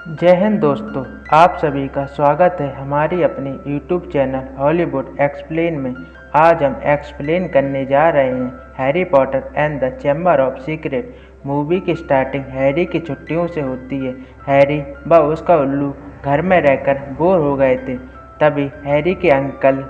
जय हिंद दोस्तों, आप सभी का स्वागत है हमारी अपनी यूट्यूब चैनल हॉलीवुड एक्सप्लेन में। आज हम एक्सप्लेन करने जा रहे हैं Harry Potter and the chamber of secret. Movie की स्टार्टिंग हैरी की छुट्टियों से होती है। हैरी व उसका उल्लू घर में रहकर बोर हो गए थे। तभी हैरी के अंकल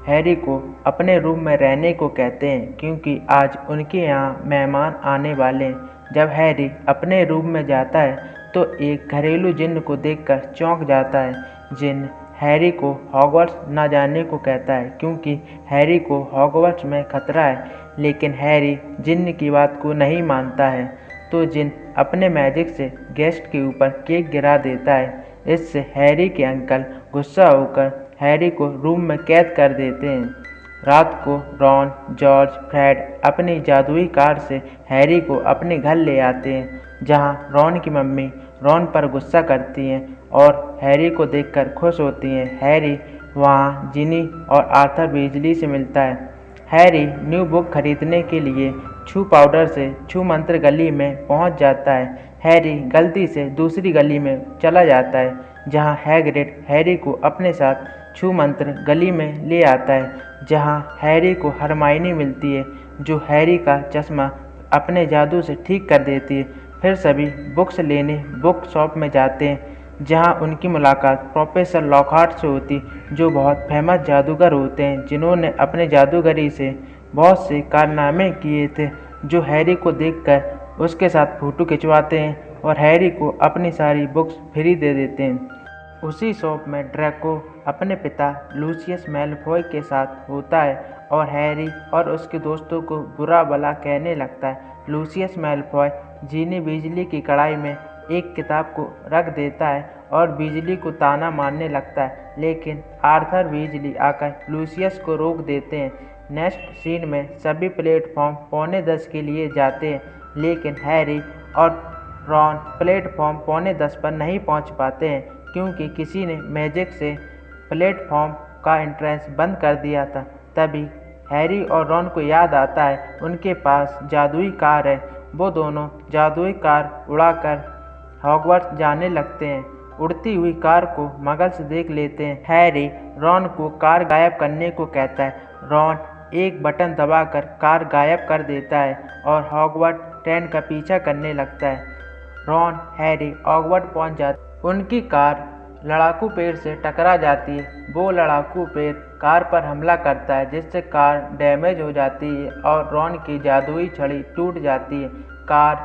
हैरी को अपने रूम में रहने को कहते हैं क्योंकि आज उनके यहाँ मेहमान आने वाले हैं। जब हैरी अपने रूम में जाता है तो एक घरेलू जिन्न को देखकर चौंक जाता है। जिन्न हैरी को हॉगवर्ट्स न जाने को कहता है क्योंकि हैरी को हॉगवर्ट्स में खतरा है, लेकिन हैरी जिन्न की बात को नहीं मानता है। तो जिन्न अपने मैजिक से गेस्ट के ऊपर केक गिरा देता है। इससे हैरी के अंकल गुस्सा होकर हैरी को रूम में कैद कर देते हैं। रात को रॉन, जॉर्ज, फ्रेड अपनी जादुई कार से हैरी को अपने घर ले आते हैं, जहां रॉन की मम्मी रॉन पर गुस्सा करती हैं और हैरी को देखकर खुश होती हैं। हैरी वहां जिनी और आर्थर वीजली से मिलता है। हैरी न्यू बुक खरीदने के लिए छू पाउडर से छू मंत्र गली में पहुंच जाता है। हैरी गलती से दूसरी गली में चला जाता है, जहां हैग्रिड हैरी को अपने साथ छू मंत्र गली में ले आता है, जहां हैरी को हरमाइनी मिलती है, जो हैरी का चश्मा अपने जादू से ठीक कर देती है। फिर सभी बुक्स लेने बुक शॉप में जाते हैं, जहां उनकी मुलाकात प्रोफेसर लॉकहार्ट से होती, जो बहुत फेमस जादूगर होते हैं, जिन्होंने अपने जादूगरी से बहुत से कारनामे किए थे। जो हैरी को देखकर उसके साथ फ़ोटो खिंचवाते हैं और हैरी को अपनी सारी बुक्स फ्री दे देते हैं। उसी शॉप में ड्रैको अपने पिता लूसियस मैलफॉय के साथ होता है और हैरी और उसके दोस्तों को बुरा भला कहने लगता है। लूसियस मैलफॉय जीनी बिजली की कढ़ाई में एक किताब को रख देता है और बिजली को ताना मारने लगता है, लेकिन आर्थर वीजली आकर लूसियस को रोक देते हैं। नेक्स्ट सीन में सभी प्लेटफॉर्म 9:45 के लिए जाते हैं, लेकिन हैरी और रॉन प्लेटफॉर्म 9:45 पर नहीं पहुंच पाते हैं क्योंकि किसी ने मैजिक से प्लेटफॉर्म का एंट्रेंस बंद कर दिया था। तभी हैरी और रॉन को याद आता है उनके पास जादुई कार है। वो दोनों जादुई कार उड़ाकर हॉगवर्ट्स जाने लगते हैं। उड़ती हुई कार को मगल्स देख लेते हैं। हैरी रॉन को कार गायब करने को कहता है। रॉन एक बटन दबाकर कार गायब कर देता है और हॉगवर्ट्स ट्रेन का पीछा करने लगता है। रॉन हैरी हॉगवर्ट्स पहुंच जाते। उनकी कार लड़ाकू पेड़ से टकरा जाती है। वो लड़ाकू पेड़ कार पर हमला करता है, जिससे कार डैमेज हो जाती है और रॉन की जादुई छड़ी टूट जाती है। कार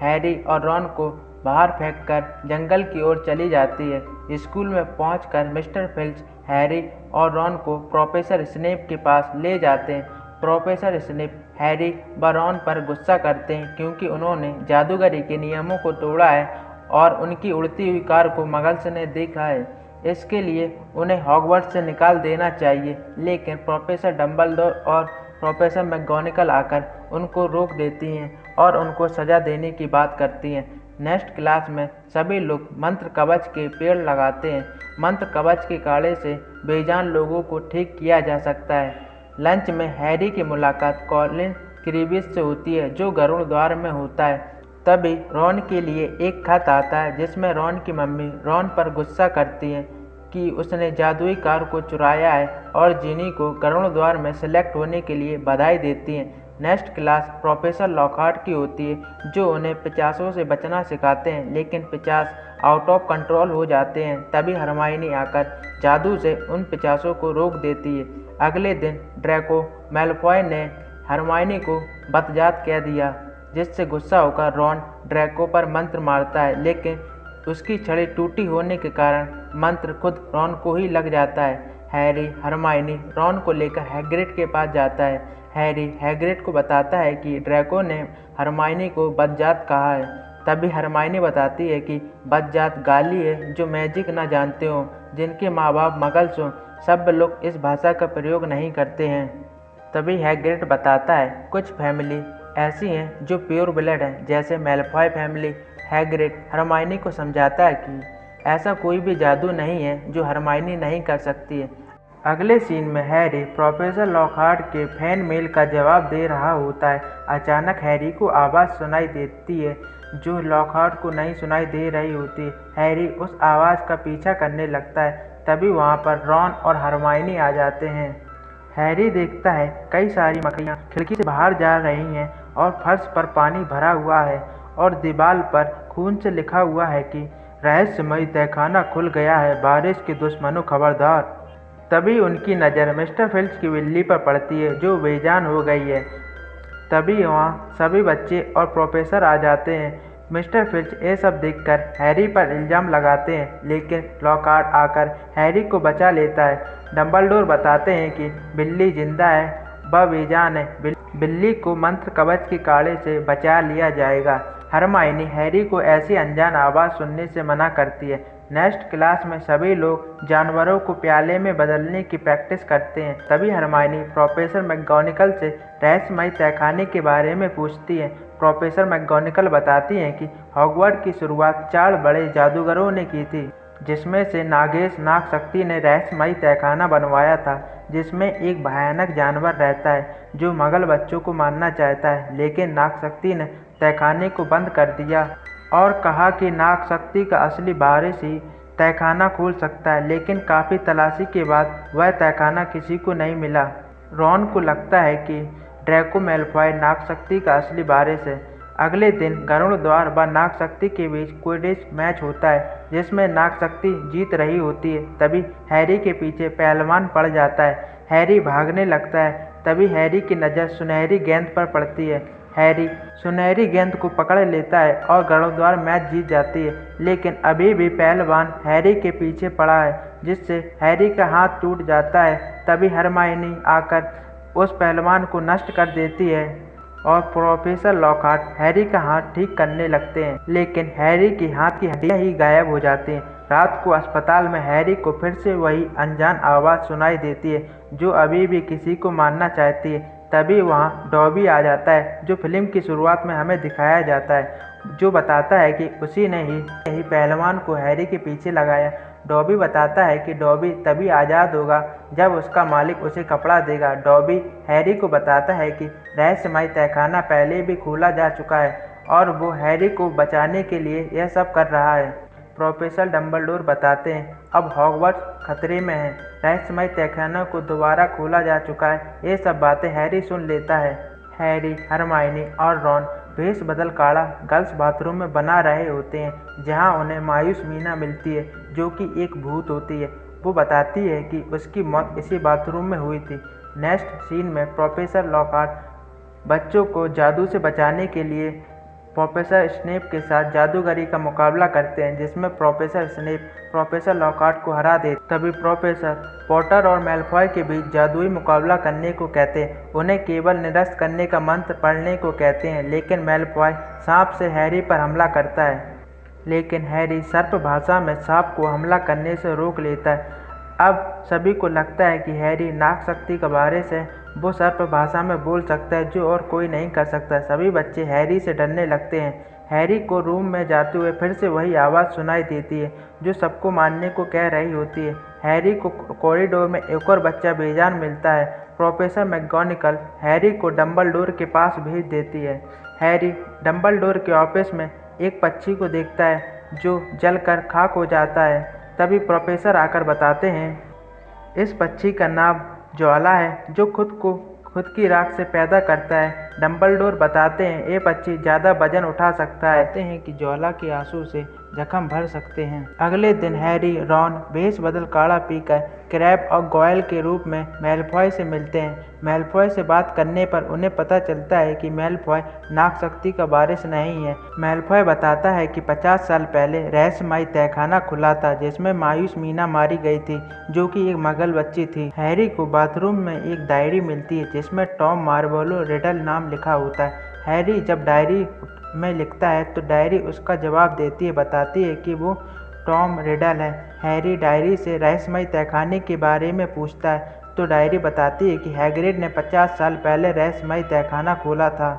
हैरी और रॉन को बाहर फेंककर जंगल की ओर चली जाती है। स्कूल में पहुंचकर मिस्टर फिल्च हैरी और रॉन को प्रोफेसर स्नेप के पास ले जाते हैं। प्रोफेसर स्नेप हैरी व रॉन पर गुस्सा करते हैं क्योंकि उन्होंने जादूगरी के नियमों को तोड़ा है और उनकी उड़ती हुई कार को मगल्स ने देखा है। इसके लिए उन्हें हॉगवर्ट्स से निकाल देना चाहिए, लेकिन प्रोफेसर डम्बलडोर और प्रोफेसर मैगोनिकल आकर उनको रोक देती हैं और उनको सज़ा देने की बात करती हैं। नेक्स्ट क्लास में सभी लोग मंत्र कवच के पेड़ लगाते हैं। मंत्र कवच के काढ़े से बेजान लोगों को ठीक किया जा सकता है। लंच में हैरी की मुलाकात कॉलिन क्रीबिस से होती है, जो गरुड़ द्वार में होता है। तभी रॉन के लिए एक खत आता है, जिसमें रॉन की मम्मी रॉन पर गुस्सा करती है कि उसने जादुई कार को चुराया है और जिनी को गरुड़ द्वार में सेलेक्ट होने के लिए बधाई देती हैं। नेक्स्ट क्लास प्रोफेसर लॉकहार्ट की होती है, जो उन्हें पिचासों से बचना सिखाते हैं, लेकिन पिचास आउट ऑफ कंट्रोल हो जाते हैं। तभी हरमाइनी आकर जादू से उन पिचासों को रोक देती है। अगले दिन ड्रैको मैलफॉय ने हरमाइनी को बदजात कह दिया, जिससे गुस्सा होकर रॉन ड्रैको पर मंत्र मारता है, लेकिन उसकी छड़ी टूटी होने के कारण मंत्र खुद रॉन को ही लग जाता है। हैरी हरमाइनी रॉन को लेकर हैग्रिड के पास जाता है। हैरी हैग्रिड को बताता है कि ड्रैको ने हरमाइनी को बदजात कहा है। तभी हरमाइनी बताती है कि बदजात गाली है जो मैजिक ना जानते हो, जिनके माँ बाप मगल्स हों। सब लोग इस भाषा का प्रयोग नहीं करते हैं। तभी हैग्रिड बताता है कुछ फैमिली ऐसी हैं जो प्योर ब्लड हैं, जैसे मैलफॉय फैमिली। हैग्रिड हरमाइनी को समझाता है कि ऐसा कोई भी जादू नहीं है जो हरमाइनी नहीं कर सकती है। अगले सीन में हैरी प्रोफेसर लॉकहार्ट के फैन मेल का जवाब दे रहा होता है। अचानक हैरी को आवाज़ सुनाई देती है जो लॉकहार्ट को नहीं सुनाई दे रही होती। हैरी उस आवाज़ का पीछा करने लगता है। तभी वहाँ पर रॉन और हरमाइनी आ जाते हैं। हैरी देखता है कई सारी मकड़ियाँ खिड़की से बाहर जा रही हैं और फर्श पर पानी भरा हुआ है और दीवार पर खून से लिखा हुआ है कि रहस्यमयी तहखाना खुल गया है, बारिश के दुश्मनों खबरदार। तभी उनकी नज़र मिस्टर फिल्च की बिल्ली पर पड़ती है जो बेजान हो गई है। तभी वहाँ सभी बच्चे और प्रोफेसर आ जाते हैं। मिस्टर फिल्च ये सब देखकर हैरी पर इल्ज़ाम लगाते हैं, लेकिन लॉकहार्ट आकर हैरी को बचा लेता है। डंबलडोर बताते हैं कि बिल्ली जिंदा है, वह बेजान है, बिल्ली को मंत्र कवच के काढ़े से बचा लिया जाएगा। हरमाइनी हैरी को ऐसी अनजान आवाज़ सुनने से मना करती है। नेक्स्ट क्लास में सभी लोग जानवरों को प्याले में बदलने की प्रैक्टिस करते हैं। तभी हरमाइनी प्रोफेसर मैकगोनागल से रहस्यमयी तहखाने के बारे में पूछती है। प्रोफेसर मैकगोनागल बताती हैं कि हॉगवर्ट्स की शुरुआत 4 बड़े जादूगरों ने की थी, जिसमें से नागेश नागशक्ति ने रहस्यमयी तहखाना बनवाया था, जिसमें एक भयानक जानवर रहता है जो मगल बच्चों को मारना चाहता है। लेकिन नागशक्ति ने तहखाने को बंद कर दिया और कहा कि नागशक्ति का असली वारिस ही तहखाना खोल सकता है। लेकिन काफ़ी तलाशी के बाद वह तहखाना किसी को नहीं मिला। रॉन को लगता है कि ड्रैको मैलफॉय नागशक्ति का असली वारिस है। अगले दिन गरुड़ द्वार व नागशक्ति के बीच क्विडिच मैच होता है, जिसमें नागशक्ति जीत रही होती है। तभी हैरी के पीछे पहलवान पड़ जाता है। हैरी भागने लगता है। तभी हैरी की नज़र सुनहरी गेंद पर पड़ती है। हैरी सुनहरी गेंद को पकड़ लेता है और गरुड़द्वार मैच जीत जाती है। लेकिन अभी भी पहलवान हैरी के पीछे पड़ा है, जिससे हैरी का हाथ टूट जाता है। तभी हरमाइनी आकर उस पहलवान को नष्ट कर देती है और प्रोफेसर लॉकहार्ट हैरी का हाथ ठीक करने लगते हैं, लेकिन हैरी की हाथ की हड्डियां ही गायब हो जाती हैं। रात को अस्पताल में हैरी को फिर से वही अनजान आवाज़ सुनाई देती है जो अभी भी किसी को मारना चाहती है। तभी वहाँ डॉबी आ जाता है, जो फिल्म की शुरुआत में हमें दिखाया जाता है, जो बताता है कि उसी ने ही पहलवान को हैरी के पीछे लगाया। डॉबी बताता है कि डॉबी तभी आज़ाद होगा जब उसका मालिक उसे कपड़ा देगा। डॉबी हैरी को बताता है कि रहस्यमयी तहखाना पहले भी खोला जा चुका है और वो हैरी को बचाने के लिए यह सब कर रहा है। प्रोफेसर डंबलडोर बताते हैं अब हॉगवर्ट्स खतरे में है, रहस्यमयी तहखाना को दोबारा खोला जा चुका है। ये सब बातें हैरी सुन लेता है। हैरी, हरमाइनी और रॉन भेष बदल काढ़ा गर्ल्स बाथरूम में बना रहे होते हैं, जहां उन्हें मायूस मीना मिलती है जो कि एक भूत होती है। वो बताती है कि उसकी मौत इसी बाथरूम में हुई थी। नेक्स्ट सीन में प्रोफेसर लॉकहार्ट बच्चों को जादू से बचाने के लिए प्रोफेसर स्नेप के साथ जादूगरी का मुकाबला करते हैं, जिसमें प्रोफेसर स्नेप प्रोफेसर लॉकहार्ट को हरा देते। तभी प्रोफेसर पॉटर और मैलफॉय के बीच जादुई मुकाबला करने को कहते हैं। उन्हें केवल निरस्त करने का मंत्र पढ़ने को कहते हैं, लेकिन मैलफॉय सांप से हैरी पर हमला करता है। लेकिन हैरी सर्प भाषा में सांप को हमला करने से रोक लेता है। अब सभी को लगता है कि हैरी नागशक्ति का वारिस है, वो सर्प भाषा में बोल सकता है जो और कोई नहीं कर सकता। सभी बच्चे हैरी से डरने लगते हैं। हैरी को रूम में जाते हुए फिर से वही आवाज़ सुनाई देती है जो सबको मारने को कह रही होती है। हैरी को कॉरिडोर में एक और बच्चा बेजान मिलता है। प्रोफेसर मैकगोनागल हैरी को डंबलडोर के पास भेज देती है। हैरी डंबलडोर के ऑफिस में एक पक्षी को देखता है जो जलकर खाक हो जाता है। तभी प्रोफेसर आकर बताते हैं इस पक्षी का नाम ज्वाला है, जो खुद की राख से पैदा करता है। डंबलडोर बताते हैं ये पक्षी ज़्यादा वजन उठा सकता है, कहते हैं कि ज्वाला के आंसू से जख्म भर सकते हैं। अगले दिन हैरी, रॉन भेष बदल काढ़ा पीकर क्रैब और गोयल के रूप में मैलफॉय से मिलते हैं। मैलफॉय से बात करने पर उन्हें पता चलता है कि मैलफॉय नागशक्ति का वारिस नहीं है। मैलफॉय बताता है कि 50 साल पहले रहस्यमयी तहखाना खुला था, जिसमें मायूस मीना मारी गई थी, जो कि एक मगल बच्ची थी। हैरी को बाथरूम में एक डायरी मिलती है जिसमें टॉम मार्वोलो रिडल नाम लिखा होता है। हैरी जब डायरी में लिखता है तो डायरी उसका जवाब देती है, बताती है कि वो टॉम रिडल है। हैरी डायरी से रहस्यमयी तहखाने के बारे में पूछता है तो डायरी बताती है कि हैग्रिड ने 50 साल पहले रहस्यमयी तहखाना खोला था।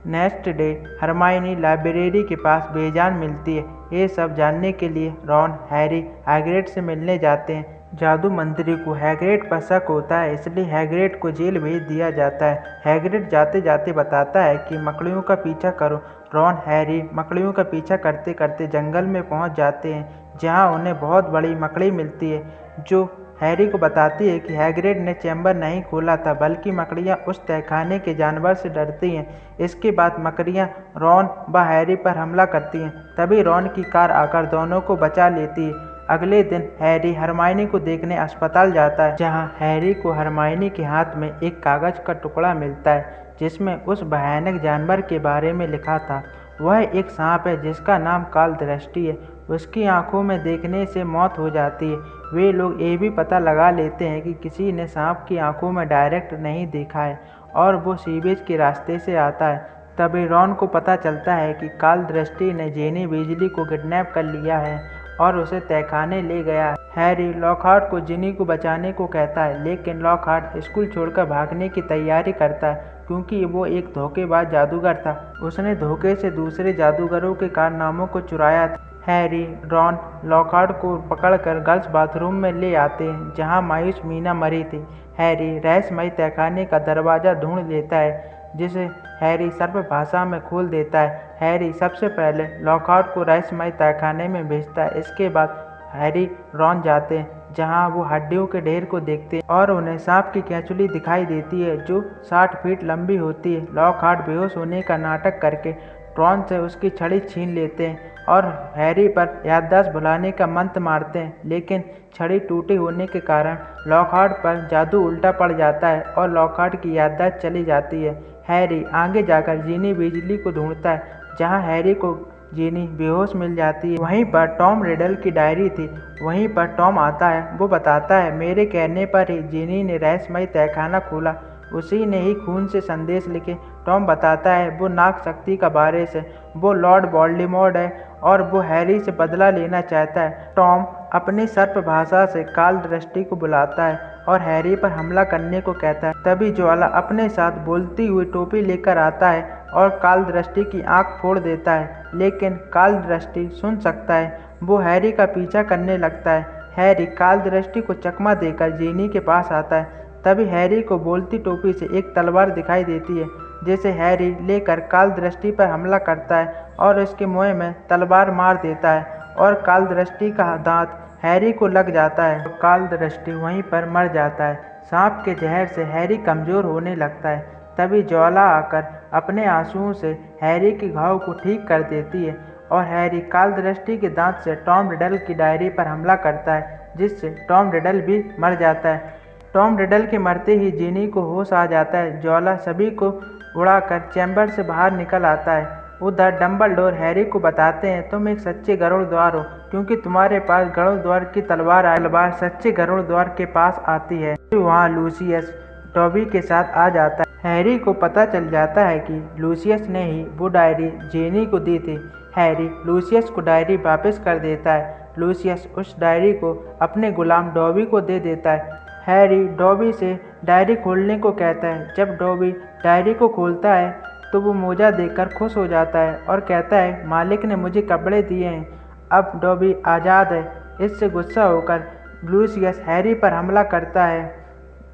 नेक्स्ट डे हरमाइनी लाइब्रेरी के पास बेजान मिलती है। ये सब जानने के लिए रॉन, हैरी हैग्रिड से मिलने जाते हैं। जादू मंत्री को हैग्रिड पर शक होता है, इसलिए हैग्रिड को जेल भेज दिया जाता है। हैग्रिड जाते जाते बताता है कि मकड़ियों का पीछा करो। रॉन, हैरी मकड़ियों का पीछा करते करते जंगल में पहुंच जाते हैं, जहां उन्हें बहुत बड़ी मकड़ी मिलती है, जो हैरी को बताती है कि हैग्रिड ने चैम्बर नहीं खोला था, बल्कि मकड़ियां उस तहखाने के जानवर से डरती हैं। इसके बाद मकड़ियां रॉन व हैरी पर हमला करती हैं। तभी रॉन की कार आकर दोनों को बचा लेती है। अगले दिन हैरी हरमाइनी को देखने अस्पताल जाता है, जहां हैरी को हरमाइनी के हाथ में एक कागज का टुकड़ा मिलता है, जिसमें उस भयानक जानवर के बारे में लिखा था। वह एक सांप है जिसका नाम काल दृष्टि है। उसकी आंखों में देखने से मौत हो जाती है। वे लोग ये भी पता लगा लेते हैं कि किसी ने सांप की आंखों में डायरेक्ट नहीं देखा है और वो सीवेज के रास्ते से आता है। तभी रॉन को पता चलता है कि काल दृष्टि ने जेनी वीजली को किडनैप कर लिया है और उसे तहखाने ले गया है। हैरी लॉकहार्ट को जिनी को बचाने को कहता है, लेकिन लॉकहार्ट स्कूल छोड़कर भागने की तैयारी करता है, क्योंकि वो एक धोखेबाज जादूगर था। उसने धोखे से दूसरे जादूगरों के कारनामों को चुराया था। हैरी, रॉन लॉकहार्ट को पकड़कर गर्ल्स बाथरूम में ले आते हैं, जहां मायूस मीना मरी थी। हैरी रहस्यमयी तहखाने का दरवाज़ा ढूंढ लेता है, जिसे हैरी सर्प भाषा में खोल देता है। हैरी सबसे पहले लॉकहार्ट को रहस्यमयी तहखाने में भेजता है। इसके बाद हैरी रॉन जाते हैं, जहां वो हड्डियों के ढेर को देखते हैं और उन्हें सांप की केंचुली दिखाई देती है, जो 60 फीट लंबी होती है। लॉकहार्ट बेहोश होने का नाटक करके रॉन से उसकी छड़ी छीन लेते हैं और हैरी पर याददाश्त भुलाने का मंत्र मारते हैं, लेकिन छड़ी टूटे होने के कारण लॉकहार्ट पर जादू उल्टा पड़ जाता है और लॉकहार्ट की याददाश्त चली जाती है। हैरी आगे जाकर जीनी वीजली को ढूंढता है, जहां हैरी को जीनी बेहोश मिल जाती है। वहीं पर टॉम रिडल की डायरी थी। वहीं पर टॉम आता है। वो बताता है, मेरे कहने पर ही जीनी ने रहस्यमयी तहखाना खोला, उसी ने ही खून से संदेश लिखे। टॉम बताता है वो नाग शक्ति का वारिस है, वो लॉर्ड वोल्डेमॉर्ट है और वो हैरी से बदला लेना चाहता है। टॉम अपनी सर्प भाषा से काल दृष्टि को बुलाता है और हैरी पर हमला करने को कहता है। तभी ज्वाला अपने साथ बोलती हुई टोपी लेकर आता है और काल दृष्टि की आंख फोड़ देता है, लेकिन काल दृष्टि सुन सकता है। वो हैरी का पीछा करने लगता है। हैरी काल दृष्टि को चकमा देकर जीनी के पास आता है। तभी हैरी को बोलती टोपी से एक तलवार दिखाई देती है, जिसे हैरी लेकर काल दृष्टि पर हमला करता है और उसके मुंह में तलवार मार देता है और काल दृष्टि का दांत हैरी को लग जाता है। काल दृष्टि वहीं पर मर जाता है। सांप के जहर से हैरी कमजोर होने लगता है। तभी ज्वाला आकर अपने आंसुओं से हैरी के घाव को ठीक कर देती है और हैरी काल दृष्टि के दांत से टॉम रिडल की डायरी पर हमला करता है, जिससे टॉम रिडल भी मर जाता है। टॉम रिडल के मरते ही जीनी को होश आ जाता है। ज्वाला सभी को उड़ाकर चैम्बर से बाहर निकल आता है। उधर डम्बलडोर हैरी को बताते हैं, तुम एक सच्चे गरुड़ द्वार हो, क्योंकि तुम्हारे पास गरुड़ द्वार की तलवार सच्चे गरुड़ द्वार के पास आती है। वहाँ लूसियस डॉबी के साथ आ जाता है। हैरी को पता चल जाता है कि लूसियस ने ही वो डायरी जेनी को दी थी। हैरी लूसियस को डायरी वापस कर देता है। लूसियस उस डायरी को अपने गुलाम डॉबी को दे देता है। हैरी डॉबी से डायरी खोलने को कहता है। जब डॉबी डायरी को खोलता है तो वो मोजा देखकर खुश हो जाता है और कहता है, मालिक ने मुझे कपड़े दिए हैं, अब डॉबी आज़ाद है। इससे गुस्सा होकर लूसियस हैरी पर हमला करता है,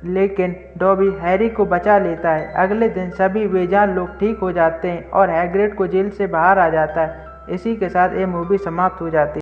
लेकिन डॉबी हैरी को बचा लेता है। अगले दिन सभी बेजान लोग ठीक हो जाते हैं और हैग्रिड को जेल से बाहर आ जाता है। इसी के साथ ये मूवी समाप्त हो जाती है।